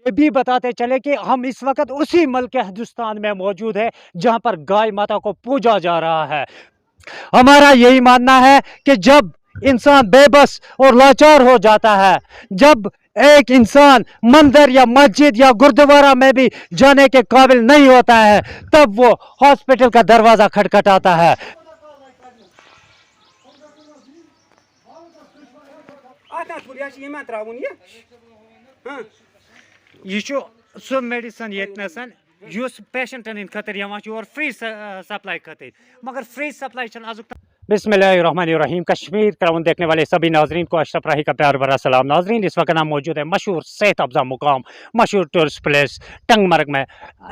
ये भी बताते चले कि हम इस वक्त उसी मुल्क हिंदुस्तान में मौजूद है जहां पर गाय माता को पूजा जा रहा है। हमारा यही मानना है कि जब इंसान बेबस और लाचार हो जाता है, जब एक इंसान मंदिर या मस्जिद या गुरुद्वारा में भी जाने के काबिल नहीं होता है, तब वो हॉस्पिटल का दरवाजा खटखटाता है। ये सो मेडिसिन येतनसन युस पेशेंटन इन खतर यवान छ और फ्री सप्लाई खतर, मगर फ्री सप्लाई छन आजुक। बिस्मिल्लाहिर्रहमानिर्रहीम। कश्मीर क्राउन देखने वाले सभी नाजरीन को अशरफ राही का प्यार भरा सलाम। नाजरीन, इस वक्त हम मौजूद है मशहूर सेहत अफजा मुकाम, मशहूर टूरिस्ट प्लेस टंगमर्ग में,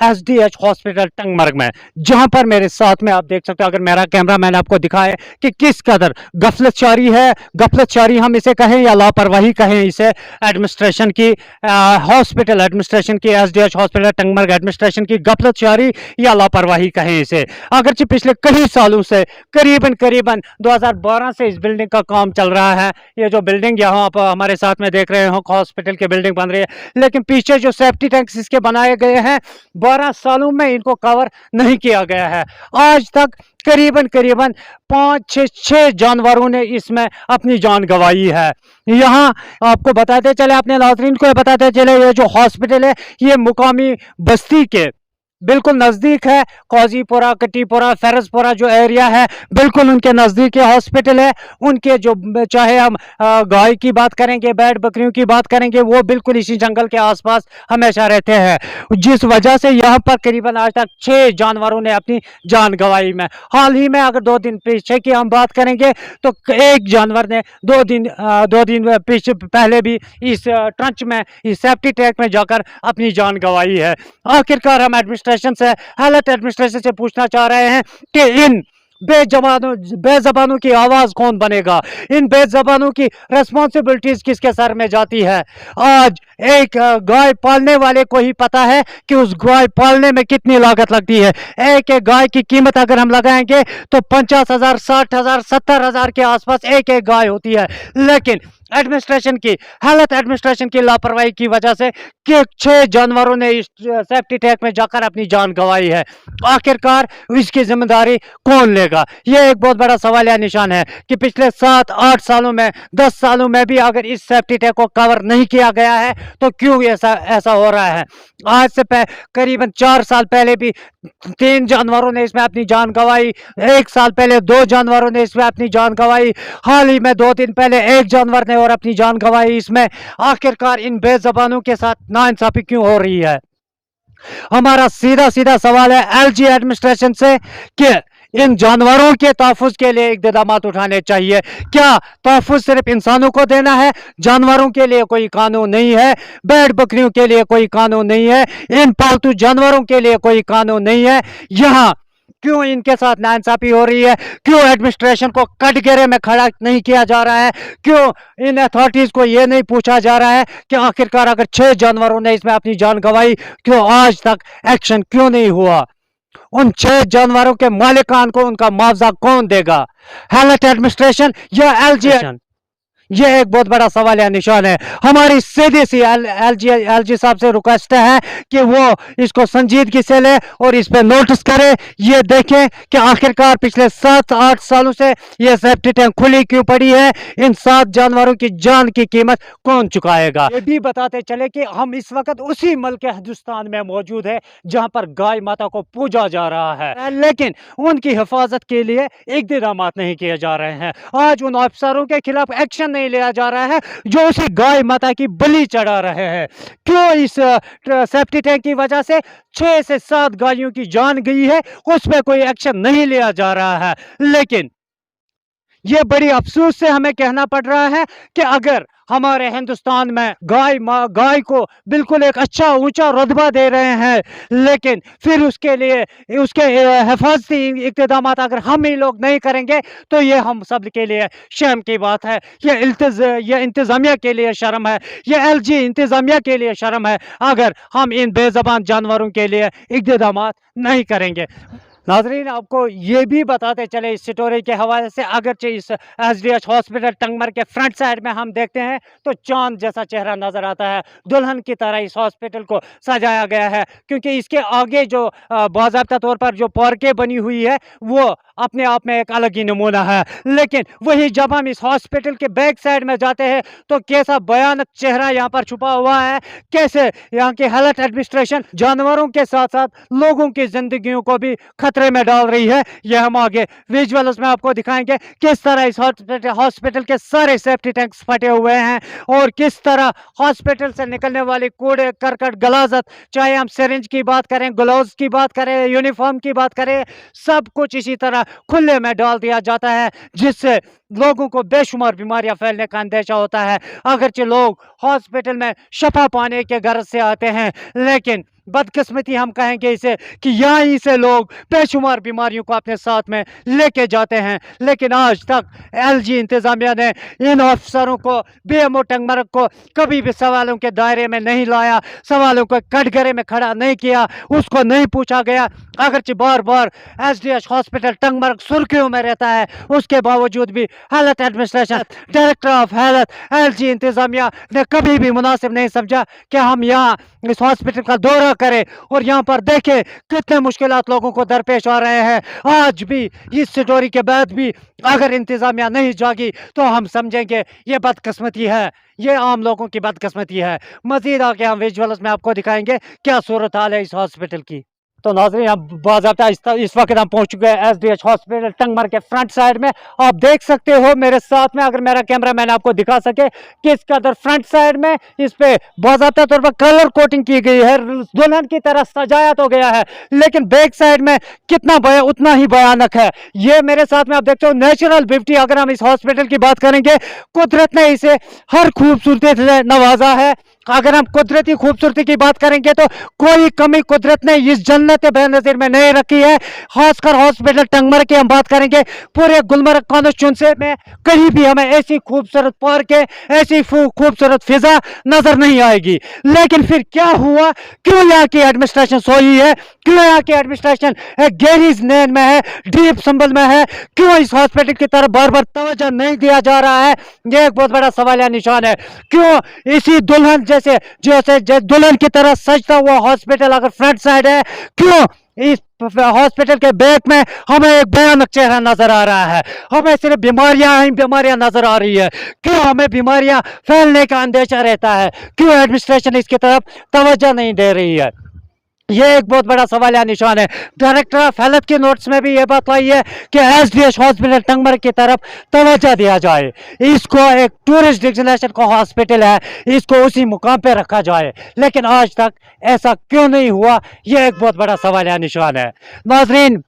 SDH हॉस्पिटल टंगमर्ग में, जहां पर मेरे साथ में आप देख सकते हो, अगर मेरा कैमरा मैन आपको दिखाए कि किस कदर गफलत जारी है, गफलत जारी हम इसे कहें या लापरवाही कहें इसे, एडमिनिस्ट्रेशन की, हॉस्पिटल एडमिनिस्ट्रेशन की, SDH हॉस्पिटल टंगमर्ग एडमिनिस्ट्रेशन की गफलत जारी या लापरवाही कहें इसे। अगरचे पिछले कई सालों से करीबन 2012 से इस बिल्डिंग का काम चल रहा है। ये जो बिल्डिंग यहाँ आप हमारे साथ में देख रहे हो, हॉस्पिटल की बिल्डिंग बन रही है, लेकिन पीछे जो सेफ्टी टैंक्स इसके बनाए गए हैं 12 सालों में इनको कवर नहीं किया गया है। आज तक करीबन 5-6 जानवरों ने इसमें अपनी जान गंवाई है। यहाँ आपको बताते चले, अपने नाज़रीन को बताते चले, ये जो हॉस्पिटल है ये मुकामी बस्ती के बिल्कुल नज़दीक है। कौजीपुरा, कटीपुरा, फेरसपुरा जो एरिया है बिल्कुल उनके नज़दीक है हॉस्पिटल है। उनके जो चाहे हम गाय की बात करेंगे, बैड बकरियों की बात करेंगे, वो बिल्कुल इसी जंगल के आसपास हमेशा रहते हैं, जिस वजह से यहाँ पर करीबन आज तक 6 जानवरों ने अपनी जान गंवाई में। हाल ही में अगर 2 दिन पीछे की हम बात करेंगे तो एक जानवर ने 2 दिन पीछे पहले भी इस ट्रंच में, इस सेफ्टी टैंक में जाकर अपनी जान गंवाई है। आखिरकार हम एडमिनिस्ट्रेशन से, हेल्थ एडमिनिस्ट्रेशन से पूछना चाह रहे हैं कि इन बेजबानों की आवाज कौन बनेगा, इन बेजबानों की रेस्पॉन्सिबिलिटीज किसके सर में जाती है। आज एक गाय पालने वाले को ही पता है कि उस गाय पालने में कितनी लागत लगती है। एक गाय की कीमत अगर हम लगाएंगे तो 50,000, 60,000, 70,000 के आसपास एक गाय होती है। लेकिन एडमिनिस्ट्रेशन की, हेल्थ एडमिनिस्ट्रेशन की लापरवाही की वजह से कि 6 जानवरों ने इस सेफ्टी टैंक में जाकर अपनी जान गंवाई है। आखिरकार इसकी जिम्मेदारी कौन लेगा? यह एक बहुत बड़ा सवाल या निशान है कि पिछले 7-8 सालों में, 10 सालों में भी अगर इस सेफ्टी टैंक को कवर नहीं किया गया है तो क्यों ऐसा हो रहा है। आज से करीबन 4 साल पहले भी 3 जानवरों ने इसमें अपनी जान गंवाई, 1 साल पहले 2 जानवरों ने इसमें अपनी जान गंवाई, हाल ही में 2 दिन पहले 1 जानवर ने और अपनी जान गंवाई इसमें। आखिरकार इन बेज़बानों के साथ नाइंसाफी क्यों हो रही है? हमारा सीधा सवाल है LG एडमिनिस्ट्रेशन से कि इन जानवरों के तहफ़्फ़ुज़ के लिए इक़दाम उठाने चाहिए। क्या तहफ़्फ़ुज़ सिर्फ इंसानों को देना है? जानवरों के लिए कोई कानून नहीं है, बैड बकरियों के लिए कोई कानून नहीं है, इन पालतू जानवरों के लिए कोई कानून नहीं है। यहाँ क्यों इनके साथ नाइंसाफी हो रही है? क्यों एडमिनिस्ट्रेशन को कटघरे में खड़ा नहीं किया जा रहा है? क्यों इन अथॉरिटीज़ को ये नहीं पूछा जा रहा है कि आखिरकार अगर 6 जानवरों ने इसमें अपनी जान गंवाई, क्यों आज तक एक्शन क्यों नहीं हुआ? उन 6 जानवरों के मालिकान को उनका मुआवजा कौन देगा? हेल्थ एडमिनिस्ट्रेशन या LG? यह एक बहुत बड़ा सवाल या निशान है। हमारी सीधी सी LG साहब से रिक्वेस्ट है कि वो इसको संजीदगी से ले और इस पे नोटिस करे। ये देखें कि आखिरकार पिछले 7-8 सालों से ये सेफ्टी टैंक खुली क्यों पड़ी है। इन 7 जानवरों की जान की कीमत कौन चुकाएगा? ये भी बताते चले कि हम इस वक्त उसी मुल्क हिंदुस्तान में मौजूद है जहां पर गाय माता को पूजा जा रहा है, लेकिन उनकी हिफाजत के लिए इक़दाम नहीं किए जा रहे हैं। आज उन अफसरों के खिलाफ एक्शन नहीं लिया जा रहा है जो उसी गाय माता की बलि चढ़ा रहे हैं। क्यों इस सेफ्टी टैंक की वजह से 6 से 7 गायों की जान गई है, उस पर कोई एक्शन नहीं लिया जा रहा है। लेकिन ये बड़ी अफसोस से हमें कहना पड़ रहा है कि अगर हमारे हिंदुस्तान में गाय को बिल्कुल एक अच्छा ऊंचा रुतबा दे रहे हैं, लेकिन फिर उसके लिए उसके हिफाजती इक़दाम अगर हम ही लोग नहीं करेंगे तो ये हम सब के लिए शर्म की बात है। ये इंतज़ामिया के लिए शर्म है, ये LG इंतज़ामिया के लिए शर्म है अगर हम इन बेज़बान जानवरों के लिए इक़दाम नहीं करेंगे। नाजरीन, आपको ये भी बताते चले इस स्टोरी के हवाले से, अगरचे इस एसडीएच हॉस्पिटल टंगमर के फ्रंट साइड में हम देखते हैं तो चांद जैसा चेहरा नजर आता है, दुल्हन की तरह इस हॉस्पिटल को सजाया गया है, क्योंकि इसके आगे जो बाज़ाब्ता तौर पर जो पार्कें बनी हुई है वो अपने आप में एक अलग ही नमूना है। लेकिन वही जब हम इस हॉस्पिटल के बैक साइड में जाते हैं तो कैसा भयानक चेहरा यहाँ पर छुपा हुआ है, कैसे यहाँ की हेल्थ एडमिनिस्ट्रेशन जानवरों के साथ साथ लोगों की जिंदगियों को भी खतरे में डाल रही है। यह हम आगे विजुअल्स में आपको दिखाएंगे किस तरह इस हॉस्पिटल के सारे सेफ्टी टैंक्स फटे हुए हैं और किस तरह हॉस्पिटल से निकलने वाली कूड़े करकट गलाजत, चाहे हम सिरिंज की बात करें, ग्लव्स की बात करें, यूनिफॉर्म की बात करें, सब कुछ इसी तरह खुले में डाल दिया जाता है, जिससे लोगों को बेशुमार बीमारियां फैलने का अंदेशा होता है। अगरचे लोग हॉस्पिटल में शफा पाने के गर्ज से आते हैं, लेकिन बदकिस्मती हम कहेंगे इसे कि यहीं से लोग बेशुमार बीमारियों को अपने साथ में लेके जाते हैं। लेकिन आज तक एलजी इंतजामिया ने इन अफसरों को, बीएमओ टंगमर्ग को कभी भी सवालों के दायरे में नहीं लाया, सवालों को कटघरे में खड़ा नहीं किया, उसको नहीं पूछा गया। अगरचे बार बार एसडीएच हॉस्पिटल टंगमर्ग सुर्खियों में रहता है, उसके बावजूद भी health administration, director of health, LG इंतजामिया ने कभी भी मुनासिब नहीं समझा कि हम यहाँ इस हॉस्पिटल का दौरा करें और यहाँ पर देखें कितने मुश्किलात लोगों को दरपेश आ रहे हैं। आज भी इस स्टोरी के बाद भी अगर इंतजामिया नहीं जागी तो हम समझेंगे ये बदकिस्मती है, ये आम लोगों की बदकिस्मती है। मजीद आगे हम विजुअल्स में आपको दिखाएंगे क्या सूरत हाल है इस हॉस्पिटल की। तो नाज़रीन, अब बाज़ाब्ता इस वक्त हम पहुंच चुके हैं एसडीएच हॉस्पिटल टंगमर के फ्रंट साइड में। आप देख सकते हो मेरे साथ में, अगर मेरा कैमरा मैन आपको दिखा सके कि इसका अदर फ्रंट साइड में इस पे बाज़ाब्ता तौर पर कलर कोटिंग की गई है, दुल्हन की तरह सजाया तो गया है, लेकिन बैक साइड में कितना उतना ही भयानक है। ये मेरे साथ में आप देखते हो नेचुरल ब्यूटी। अगर हम इस हॉस्पिटल की बात करेंगे, कुदरत ने इसे हर खूबसूरती से नवाजा है। अगर हम कुदरती खूबसूरती की बात करेंगे तो कोई कमी कुदरत ने इस जन्नत बेनज़ीर में नहीं रखी है। खासकर हॉस्पिटल टंगमर की हम बात करेंगे, पूरे गुलमर्ग कॉन्स्टिट्यूंसी में कहीं भी हमें ऐसी खूबसूरत पार्क, ऐसी खूबसूरत फिजा नजर नहीं आएगी। लेकिन फिर क्या हुआ, क्यों यहाँ की एडमिनिस्ट्रेशन सोई है, क्यों यहाँ की एडमिनिस्ट्रेशन गहरी नींद में है, डीप संभल में है, क्यों इस हॉस्पिटल की तरफ बार बार तवज्जो नहीं दिया जा रहा है, यह एक बहुत बड़ा सवालिया निशान है। क्यों इसी दुल्हन जैसे दुल्हन की तरह सजता हुआ हॉस्पिटल अगर फ्रंट साइड है, क्यों इस हॉस्पिटल के बैक में हमें एक भयानक चेहरा नजर आ रहा है, हमें सिर्फ बीमारियां ही बीमारियां नजर आ रही है, क्यों हमें बीमारियां फैलने का अंदेशा रहता है, क्यों एडमिनिस्ट्रेशन इसकी तरफ तवज्जो नहीं दे रही है। ये एक बहुत बड़ा सवालिया निशान है। डायरेक्टर ऑफ हेल्थ के नोट्स में भी ये बात आई है कि एसडीएच हॉस्पिटल टंगमर की तरफ तवज्जो दिया जाए, इसको एक टूरिस्ट डेस्टिनेशन का हॉस्पिटल है, इसको उसी मुकाम पे रखा जाए, लेकिन आज तक ऐसा क्यों नहीं हुआ, ये एक बहुत बड़ा सवालिया निशान है। नाज़रीन,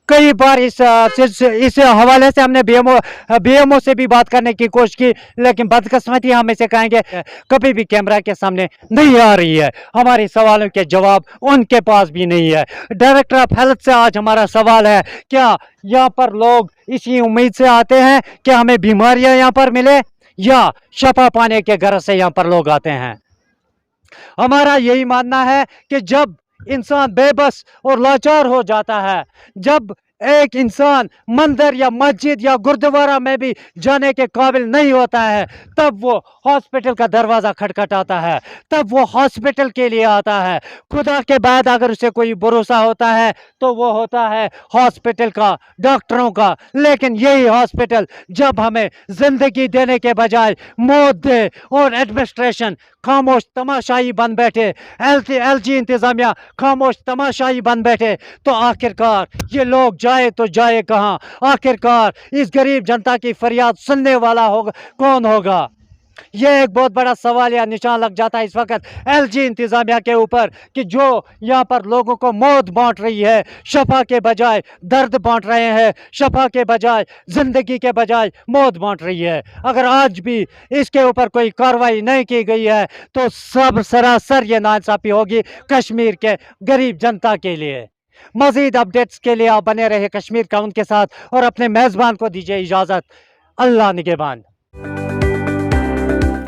कई बार इस हवाले से हमने बीएमओ से भी बात करने की कोशिश की, लेकिन बदकिस्मती हम इसे कहेंगे कभी भी कैमरा के सामने नहीं आ रही है। हमारे सवालों के जवाब उनके पास भी नहीं है। डायरेक्टर ऑफ हेल्थ से आज हमारा सवाल है, क्या यहाँ पर लोग इसी उम्मीद से आते हैं कि हमें बीमारियां यहाँ पर मिले, या शफा पाने के गर्ज से यहाँ पर लोग आते हैं? हमारा यही मानना है कि जब इंसान बेबस और लाचार हो जाता है, जब एक इंसान मंदिर या मस्जिद या गुरुद्वारा में भी जाने के काबिल नहीं होता है, तब वो हॉस्पिटल का दरवाज़ा खटखटाता है, तब वो हॉस्पिटल के लिए आता है। खुदा के बाद अगर उसे कोई भरोसा होता है तो वो होता है हॉस्पिटल का, डॉक्टरों का। लेकिन यही हॉस्पिटल जब हमें ज़िंदगी देने के बजाय मौत दे और एडमिनिस्ट्रेशन खामोश तमाशाई बन बैठे, एलजी इंतज़ामिया खामोश तमाशाई बन बैठे, तो आखिरकार ये लोग जाए तो जाए कहाँ? आखिरकार इस गरीब जनता की फरियाद सुनने वाला होगा कौन होगा? ये एक बहुत बड़ा सवाल या निशान लग जाता है इस वक्त एलजी इंतजामिया के ऊपर कि जो यहाँ पर लोगों को मौत बांट रही है, शफा के बजाय दर्द बांट रहे हैं, शफा के बजाय जिंदगी के बजाय मौत बांट रही है। अगर आज भी इसके ऊपर कोई कार्रवाई नहीं की गई है तो सब सरासर ये नाइंसाफी होगी कश्मीर के गरीब जनता के लिए। मजीद अपडेट्स के लिए आप बने रहे कश्मीर काउंट के साथ और अपने मेज़बान को दीजिए इजाज़त। अल्लाह निगहबान।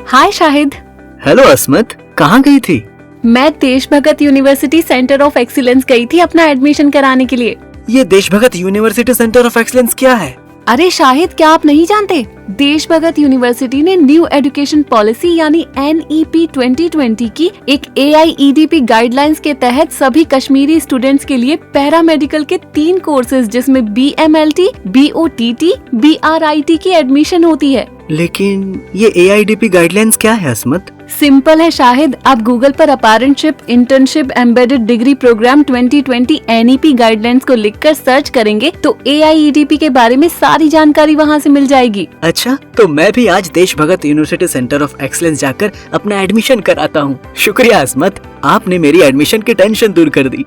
हाय शाहिद। हेलो अस्मत, कहाँ गई थी? मैं देश भगत यूनिवर्सिटी सेंटर ऑफ एक्सीलेंस गई थी अपना एडमिशन कराने के लिए। ये देश भगत यूनिवर्सिटी सेंटर ऑफ एक्सीलेंस क्या है? अरे शाहिद, क्या आप नहीं जानते? देश भगत यूनिवर्सिटी ने न्यू एजुकेशन पॉलिसी यानी NEP 2020 की एक AIEDP गाइडलाइंस के तहत सभी कश्मीरी स्टूडेंट्स के लिए पैरामेडिकल के 3 कोर्सेज जिसमें BMLT, BOTT, BRIT की एडमिशन होती है। लेकिन ये AIDP गाइडलाइंस क्या है असमत? सिंपल है शाहिद, आप गूगल पर apprenticeship, internship, embedded degree program 2020 NEP guidelines को लिखकर सर्च करेंगे तो AIEDP के बारे में सारी जानकारी वहाँ से मिल जाएगी। अच्छा, तो मैं भी आज देश भगत यूनिवर्सिटी सेंटर ऑफ एक्सीलेंस जाकर अपना एडमिशन कराता हूँ। शुक्रिया असमत, आपने मेरी एडमिशन की टेंशन दूर कर दी।